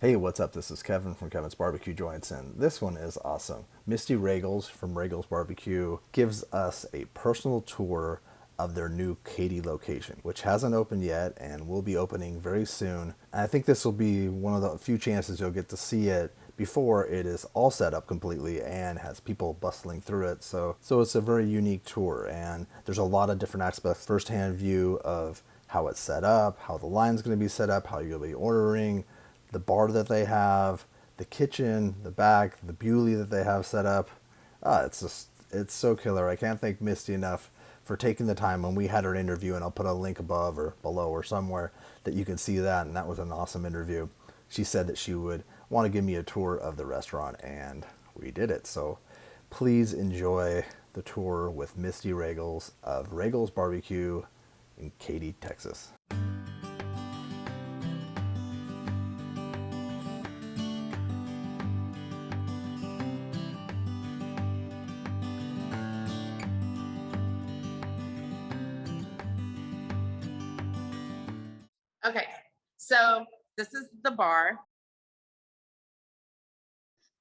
Hey, what's up? This is Kevin from Kevin's Barbecue Joints, and this one is awesome. Misty Roegels from Roegels Barbecue gives us a personal tour of their new Katy location, which hasn't opened yet and will be opening very soon. And I think this will be one of the few chances you'll get to see it before it is all set up completely and has people bustling through it. So it's a very unique tour, and there's a lot of different aspects, firsthand view of how it's set up, how the line's going to be set up, how you'll be ordering, the bar that they have, the kitchen, the back, the beauty that they have set up. It's so killer. I can't thank Misty enough for taking the time when we had her interview, and I'll put a link above or below or somewhere that you can see that. And that was an awesome interview. She said that she would want to give me a tour of the restaurant, and we did it. So please enjoy the tour with Misty Roegels of Roegels Barbecue in Katy, Texas. Okay, so this is the bar.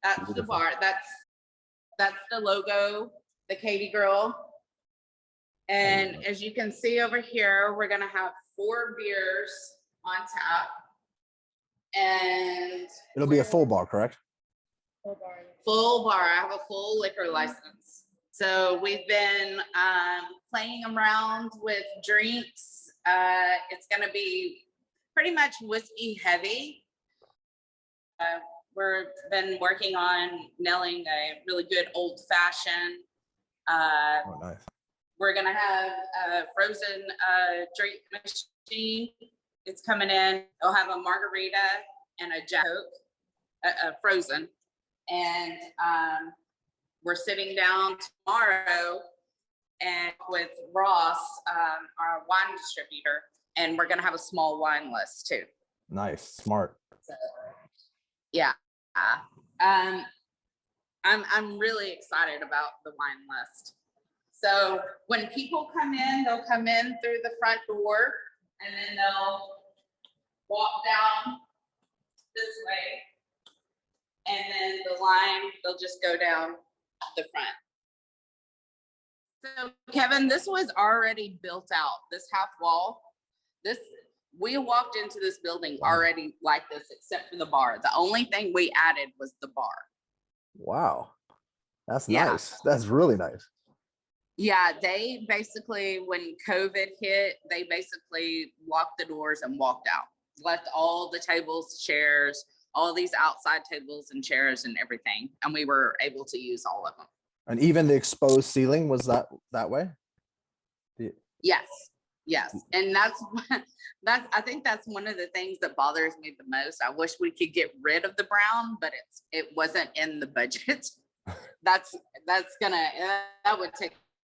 That's the Beautiful. bar. That's the logo, the Katy Girl. And as you can see over here, we're gonna have 4 beers on tap. And It'll be a full bar, correct? Full bar. I have a full liquor license. So we've been playing around with drinks. It's gonna be pretty much whiskey heavy. We've been working on nailing a really good old fashioned. Oh, nice. We're gonna have a frozen drink machine. It's coming in. They'll have a margarita and a Jack Coke, frozen. And we're sitting down tomorrow and with Ross, our wine distributor, and we're gonna have a small wine list too. Nice, smart. So, yeah. I'm really excited about the wine list. So when people come in, they'll come in through the front door, and then they'll walk down this way, and then the line, they'll just go down the front. So Kevin, this was already built out, this half wall. We walked into this building already like this, except for the bar. The only thing we added was the bar. Wow. That's nice. That's really nice. Yeah, they basically, when COVID hit, they basically locked the doors and walked out, left all the tables, chairs, all these outside tables and chairs and everything. And we were able to use all of them. And even the exposed ceiling was that way? Yes. And I think that's one of the things that bothers me the most. I wish we could get rid of the brown, but it wasn't in the budget. that would take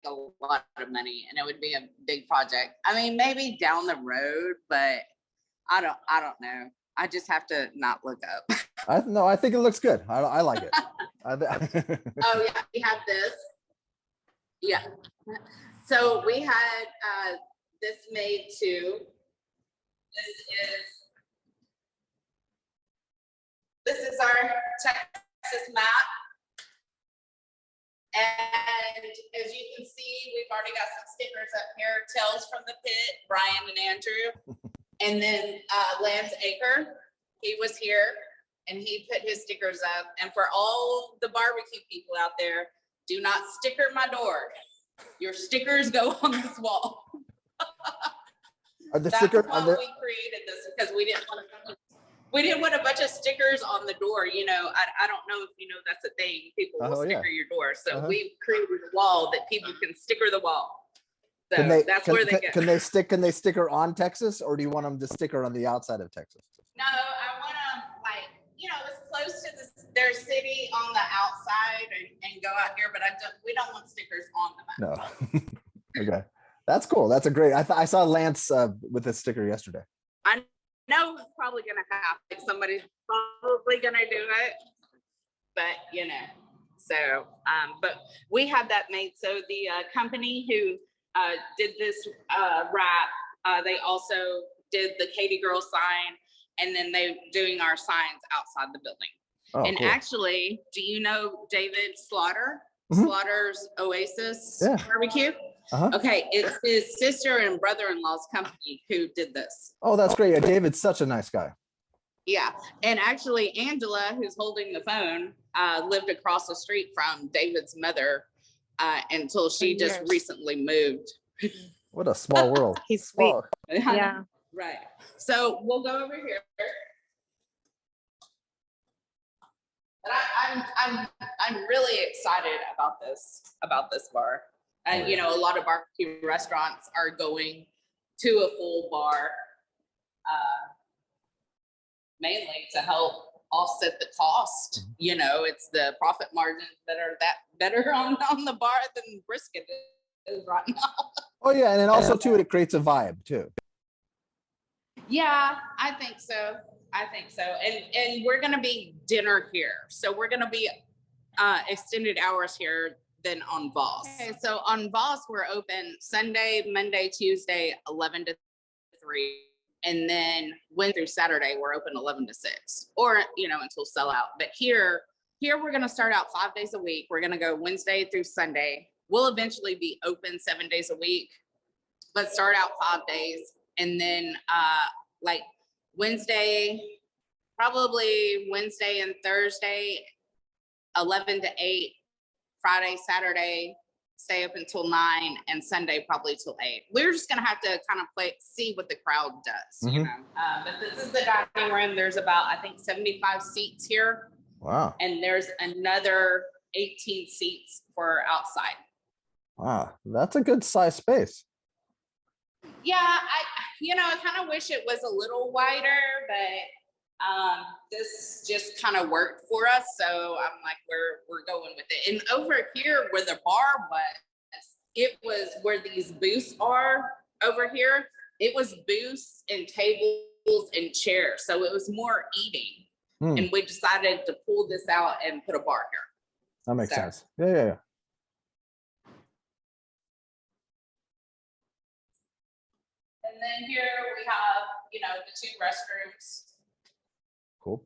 a lot of money, and it would be a big project. I mean, maybe down the road, but I don't know. I just have to not look up. I think it looks good. I like it. Oh yeah, we have this. Yeah. So we had this made too. This is our Texas map. And as you can see, we've already got some stickers up here. Tales from the Pit, Brian and Andrew. And then Lance Aker, he was here and he put his stickers up. And for all the barbecue people out there, do not sticker my door. Your stickers go on this wall. That's why we created this, because we didn't want a bunch of stickers on the door. You know, I don't know if you know that's a thing. People will sticker your door. So we created a wall that people can sticker the wall. So that's where they go. Can they sticker on Texas, or do you want them to sticker on the outside of Texas? No, I want them as close to their city on the outside and go out here, but we don't want stickers on them. No. Okay. That's cool. That's a great. I saw Lance with a sticker yesterday. I know it's probably going to happen. Somebody's probably going to do it, but so, but we had that made. So the company who did this wrap, they also did the Katy Girl sign. and then they doing our signs outside the building. Oh, And cool. actually, do you know David Slaughter? Mhm. Slaughter's Oasis Yeah. Barbecue? Uh-huh. Okay, it's his sister and brother-in-law's company who did this. Oh, that's great. Yeah, David's such a nice guy. Yeah, and actually Angela, who's holding the phone, lived across the street from David's mother until she just recently moved. What a small world. He's sweet. Yeah. Right. So we'll go over here. But I'm really excited about this bar. And you know, a lot of barbecue restaurants are going to a full bar, mainly to help offset the cost. You know, it's the profit margins that are better on the bar than brisket is right now. Oh yeah, and then also too, it creates a vibe too. Yeah, I think so. And we're gonna be dinner here. So we're gonna be extended hours here than on Voss. Okay, so on Voss, we're open Sunday, Monday, Tuesday, 11 to 3. And then Wednesday through Saturday, we're open 11 to 6, or, you know, until sellout. But here we're going to start out 5 days a week. We're going to go Wednesday through Sunday. We'll eventually be open 7 days a week, but start out 5 days. And then like Wednesday, probably Wednesday and Thursday, 11 to 8, Friday, Saturday, stay up until 9, and Sunday probably till 8. We're just gonna have to kind of see what the crowd does, you know. But this is the dining room. There's about, I think, 75 seats here. Wow. And there's another 18 seats for outside. Wow, that's a good size space. Yeah, I kind of wish it was a little wider, but this just kind of worked for us. So I'm like, we're going with it. And over here where the bar was, it was where these booths are over here. It was booths and tables and chairs. So it was more eating. And we decided to pull this out and put a bar here. That makes sense. Yeah. And then here we have, you know, the 2 restrooms. Cool.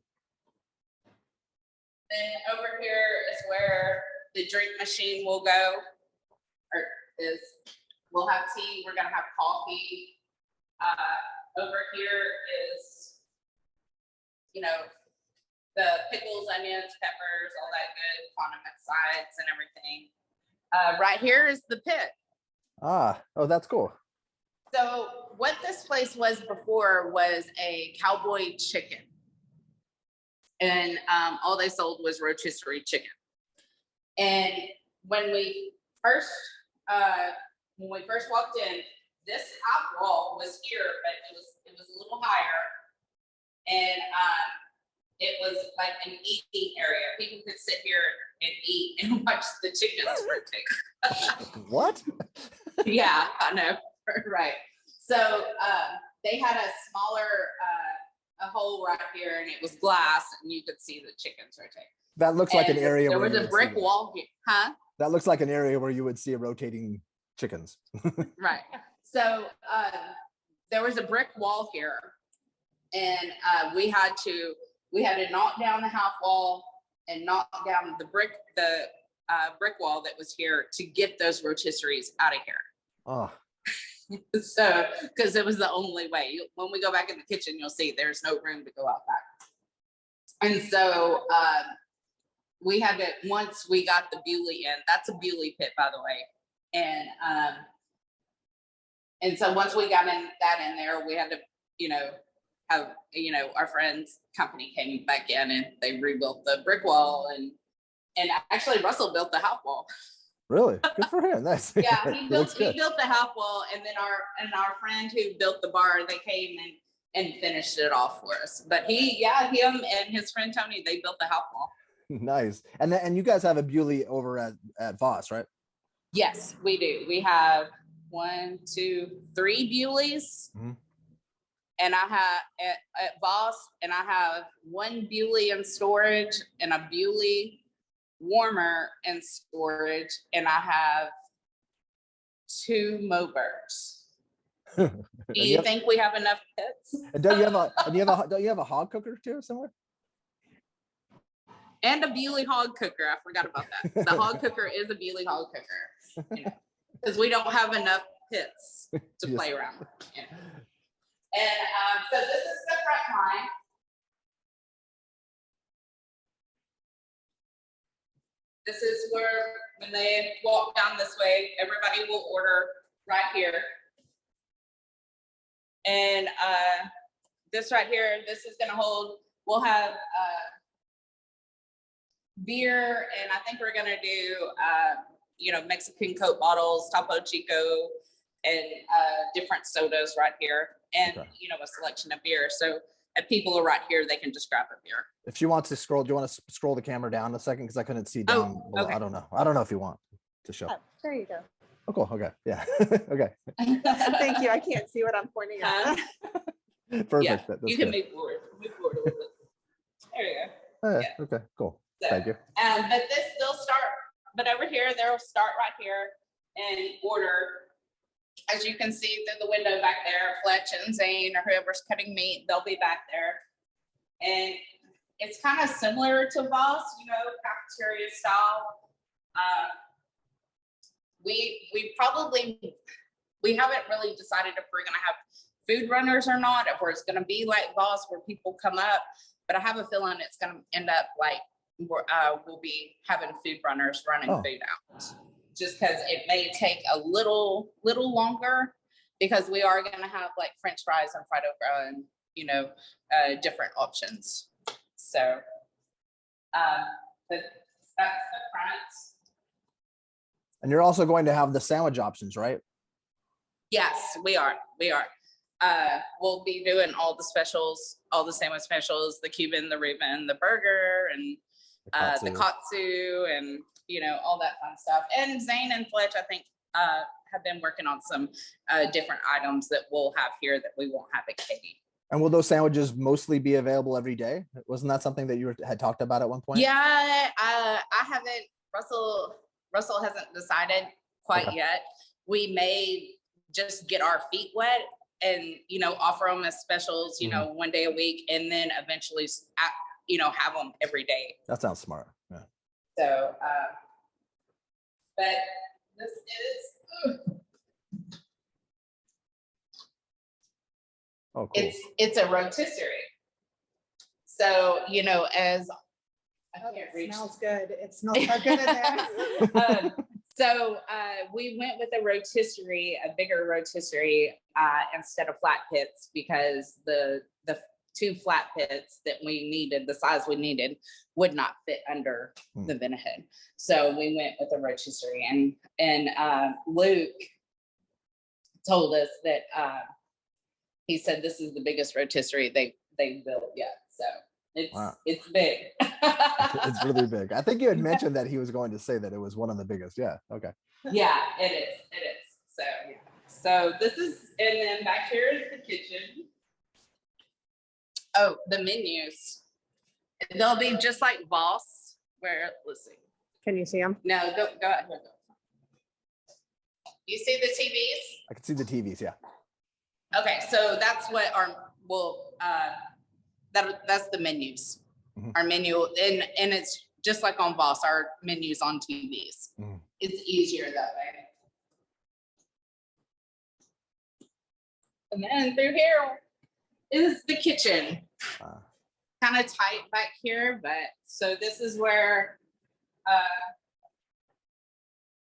Then over here is where the drink machine will go, or is. We'll have tea. We're gonna have coffee. Over here is, you know, the pickles, onions, peppers, all that good condiment sides and everything. Right here is the pit. Oh, that's cool. So what this place was before was a cowboy chicken. And all they sold was rotisserie chicken. And when we first walked in, this half wall was here, but it was a little higher. And it was like an eating area. People could sit here and eat and watch the chickens rotate. What? Yeah, I know. Right. So they had a smaller a hole right here, and it was glass, and you could see the chickens rotate. That looks like an area there where was a brick wall here. Huh? That looks like an area where you would see a rotating chickens. Right. So there was a brick wall here, and we had to knock down the half wall and knock down the brick wall that was here to get those rotisseries out of here. Oh. So, because it was the only way. When we go back in the kitchen, you'll see there's no room to go out back. And so we had to, once we got the Bewley in, that's a Bewley pit, by the way. And so once we got that in there, we had to, have, our friend's company came back in and they rebuilt the brick wall, and actually Russell built the half wall. Really? Good for him. That's yeah, he built the half wall, and then our friend who built the bar, they came and finished it off for us. But him and his friend Tony, they built the half wall. Nice. And you guys have a Bewley over at Voss, right? Yes, we do. We have 1, 2, 3 Bewleys. Mm-hmm. And I have at Voss, and I have 1 Bewley in storage and a Bewley warmer in storage, and I have 2 Mobergs. Do you think we have enough pits? Don't you have a hog cooker too somewhere? And a Bewley hog cooker. I forgot about that. The hog cooker is a Bewley hog cooker, you know, because we don't have enough pits to play around with. You know. And so this is the front line. This is where, when they walk down this way, everybody will order right here. And this right here, this is gonna hold, we'll have beer, and I think we're gonna do, you know, Mexican Coke bottles, Topo Chico, and different sodas right here. And, you know, a selection of beer. So if people are right here, they can just grab a beer. If she wants to scroll, do you want to scroll the camera down a second? Because I couldn't see down below. Okay. I don't know if you want to show. Oh, there you go. Oh, cool. Okay. Yeah. Okay. Thank you. I can't see what I'm pointing at. Perfect. Yeah, That's you can good. move forward a little bit. There you go. Oh, yeah. Yeah. Okay, cool. So, Thank you. but this, they'll start, but over here, they'll start right here and order. As you can see through the window back there, Fletch and Zane or whoever's cutting meat, they'll be back there. And it's kind of similar to Voss, you know, cafeteria style. We haven't really decided if we're gonna have food runners or not, if it's gonna be like Voss where people come up, but I have a feeling it's gonna end up like we'll be having food runners running food out. Just because it may take a little longer, because we are going to have like French fries and fried okra and, you know, different options. So, but that's the front. And you're also going to have the sandwich options, right? Yes, we are. We'll be doing all the specials, all the sandwich specials, the Cuban, the Reuben, the burger, and the katsu, and you know, all that fun stuff. And Zane and Fletch, I think, have been working on some different items that we'll have here that we won't have at Katy. And will those sandwiches mostly be available every day? Wasn't that something that you had talked about at one point? Yeah, I haven't. Russell hasn't decided quite yet. We may just get our feet wet and, you know, offer them as specials, you know, one day a week, and then eventually, you know, have them every day. That sounds smart. Yeah. So, but this is, oh, cool. It's a rotisserie. So, you know, as I can't reach. It smells good. It smells so good in there. So we went with a rotisserie, a bigger rotisserie, instead of flat pits, because the 2 flat pits that we needed, the size we needed, would not fit under the vent hood. So we went with a rotisserie, and Luke told us that he said this is the biggest rotisserie they built yet. So it's big. It's really big. I think you had mentioned that he was going to say that it was one of the biggest. Yeah. Okay. Yeah, it is. So yeah. So this is, and then back here is the kitchen. Oh, the menus. They'll be just like Voss, where, let's see. Can you see them? No, go ahead. You see the TVs? I can see the TVs, yeah. Okay, so that's what that's the menus. Our menu, and it's just like on Voss, our menus on TVs. It's easier that way. And then through here is the kitchen. Kind of tight back here, but so this is where,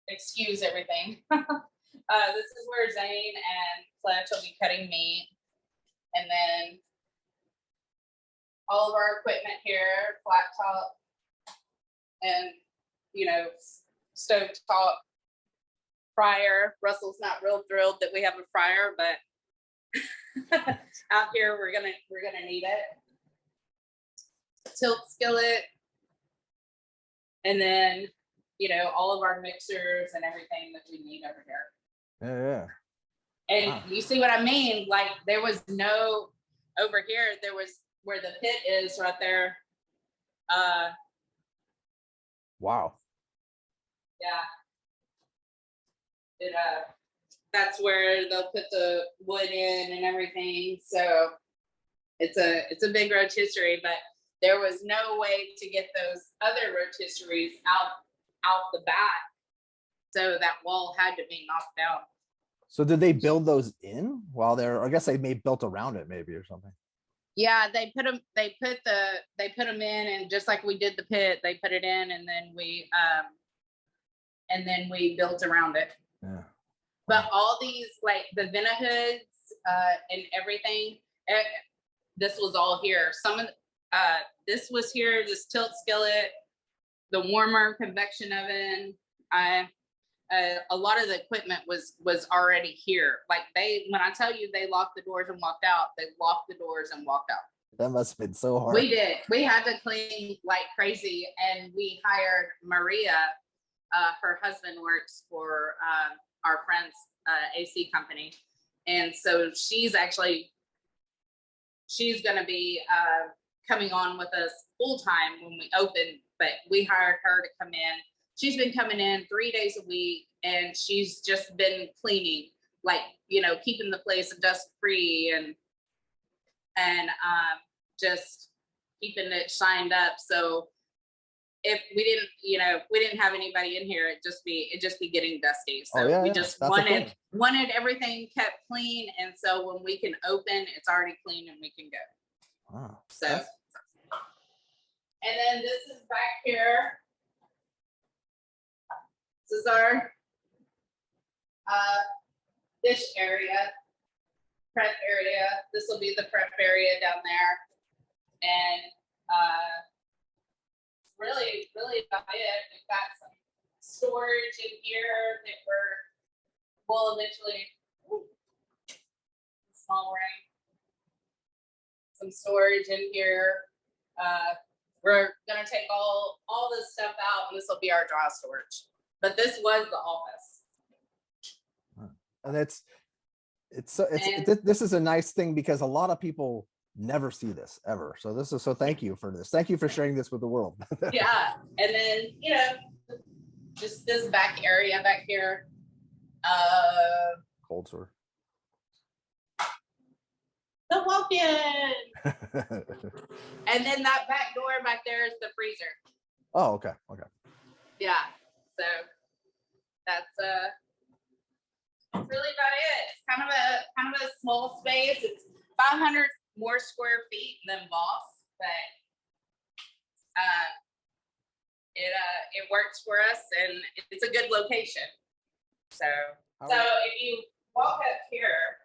excuse everything. This is where Zane and Fletch will be cutting meat. And then all of our equipment here, flat top and, you know, stove top, fryer. Russell's not real thrilled that we have a fryer, but out here we're gonna need it. Tilt skillet, and then, you know, all of our mixers and everything that we need over here. Yeah. And you see what I mean? Like there was no, over here, there was where the pit is right there. Wow. Yeah. that's where they'll put the wood in and everything. So it's a big rotisserie, but there was no way to get those other rotisseries out the back. So that wall had to be knocked down. So did they build those in while they're, I guess they may built around it maybe or something. Yeah, they put them in, and just like we did the pit, they put it in, and then we built around it. Yeah. But all these, like the vena hoods and everything, this was all here. Some of this was here, this tilt skillet, the warmer convection oven. A lot of the equipment was already here. Like when I tell you they locked the doors and walked out, they locked the doors and walked out. That must have been so hard. We did. We had to clean like crazy, and we hired Maria. Her husband works for our friend's AC company, and so she's going to be coming on with us full time when we open. But we hired her to come in. She's been coming in 3 days a week, and she's just been cleaning, like, keeping the place dust free and just keeping it shined up. So if we didn't have anybody in here, it'd just be getting dusty. So we just wanted everything kept clean. And so when we can open, it's already clean and we can go. Wow. So, and then this is back here. This is our dish area, prep area. This will be the prep area down there. And really about it. We've got some storage in here that we'll eventually, small rain, some storage in here. We're gonna take all this stuff out, and this will be our dry storage. But this was the office. And this is a nice thing because a lot of people never see this ever. So thank you for this. Thank you for sharing this with the world. Yeah. And then, just this back area back here. Cold sore. The walk-in. And then that back door back there is the freezer. Oh, okay. Yeah. So that's really about it. It's kind of a small space. It's 500 more square feet than Boss, but it works for us, and it's a good location. So if you walk up here.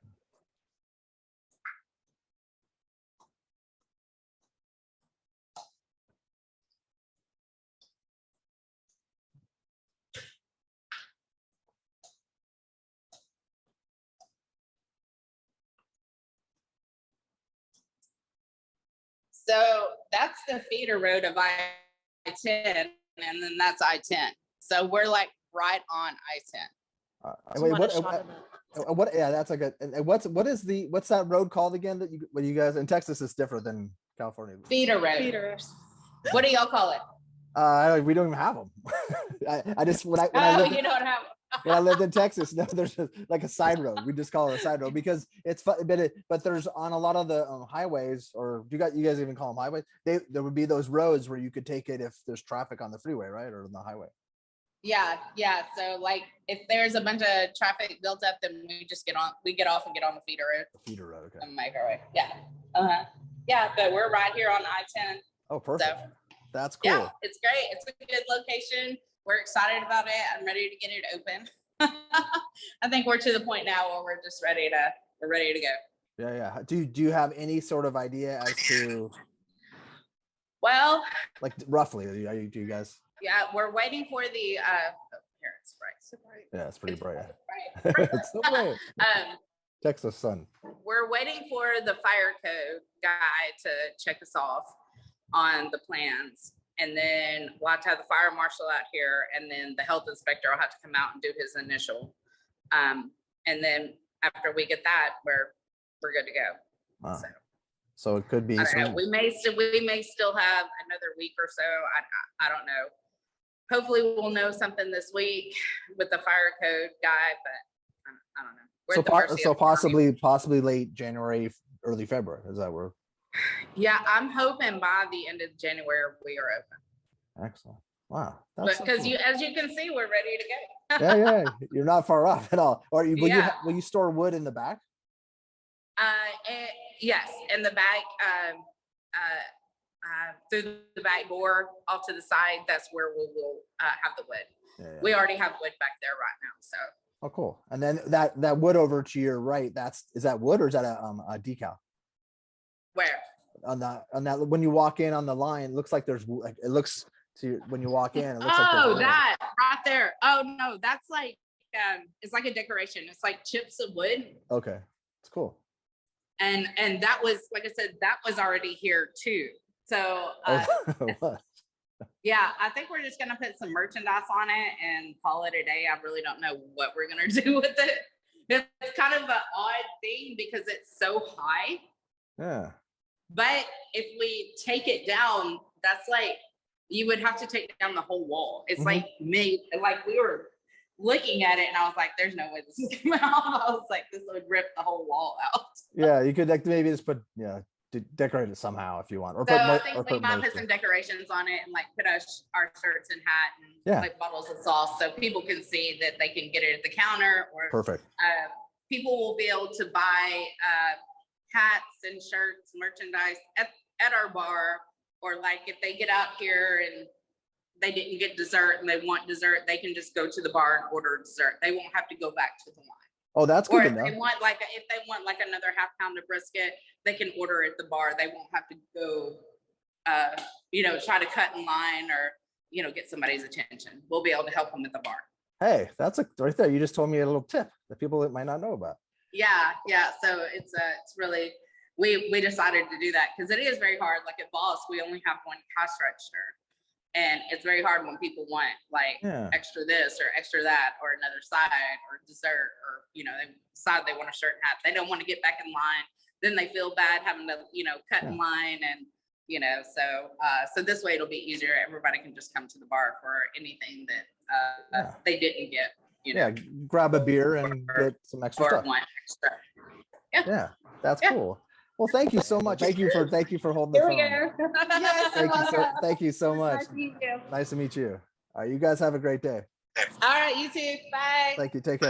So that's the feeder road of I-10, and then that's I-10. So we're like right on I-10. What? Yeah, that's a good. And what's that road called again? That you guys in Texas is different than California. Feeder road. Feeders. What do y'all call it? We don't even have them. I just when I you don't have them. when I lived in Texas, no, there's like a side road. We just call it a side road because it's fun. But there's on a lot of the highways, or you guys even call them highways? There would be those roads where you could take it if there's traffic on the freeway, right, or on the highway. Yeah. So like if there's a bunch of traffic built up, then we get off and get on the feeder road. The feeder road, okay. And make our way. Yeah. Yeah, but we're right here on I-10. Oh, perfect. So, that's cool. Yeah, it's great. It's a good location. We're excited about it. I'm ready to get it open. I think we're to the point now where we're just ready to go. Yeah. Do you have any sort of idea as to? Well, like roughly, do you guys? Yeah, we're waiting for the. Here, it's bright. So bright. Yeah, it's pretty bright. It's so bright. Texas sun. We're waiting for the fire code guy to check us off on the plans. And then we'll have to have the fire marshal out here, and then the health inspector will have to come out and do his initial. And then after we get that, we're good to go. Wow. So it could be. We may still have another week or so. I don't know. Hopefully we'll know something this week with the fire code guy, but I don't know. We're at the mercy So of the county. possibly late January, early February. Is that where? Yeah, I'm hoping by the end of January we are open. Excellent. Wow. But because as you can see, we're ready to go. Yeah. You're not far off at all. Or will you store wood in the back? Yes, in the back, through the back door off to the side, that's where we'll have the wood. Yeah. We already have wood back there right now, so. Oh, cool. And then that wood over to your right, is that wood or is that a decal? Where? On that when you walk in on the line, it looks like when you walk in, it looks like that right there. Oh no, that's like it's like a decoration. It's like chips of wood. Okay, it's cool. And that was, like I said, that was already here too. So yeah, I think we're just gonna put some merchandise on it and call it a day. I really don't know what we're gonna do with it. It's kind of an odd thing because it's so high. Yeah. But if we take it down, that's like, you would have to take down the whole wall. It's like made, like we were looking at it and I was like, there's no way this is coming off. I was like, this would rip the whole wall out. Yeah, you could like maybe just put, decorate it somehow if you want. Or so I think we might put some decorations on it and like put our shirts and hat and like bottles of sauce so people can see that they can get it at the counter. Or perfect. People will be able to buy hats and shirts, merchandise at our bar, or like if they get out here and they didn't get dessert and they want dessert, they can just go to the bar and order dessert. They won't have to go back to the line. Oh, that's good. Or if they want like another half pound of brisket, they can order at the bar. They won't have to go, try to cut in line or, get somebody's attention. We'll be able to help them at the bar. Hey, that's right there. You just told me a little tip that people might not know about. Yeah. So it's really, we decided to do that because it is very hard. Like at Boss, we only have one cash register. And it's very hard when people want like extra this or extra that or another side or dessert or, they decide they want a shirt and hat. They don't want to get back in line. Then they feel bad having to, cut in line and, so this way it'll be easier. Everybody can just come to the bar for anything that they didn't get. Grab a beer and get some extra stuff. Yeah, that's cool. Well, thank you so much. Thank you for holding the phone. Here we go. Yes, Thank you so much. Nice to meet you. Nice to meet you. All right, you guys have a great day. All right, you too. Bye. Thank you. Take care.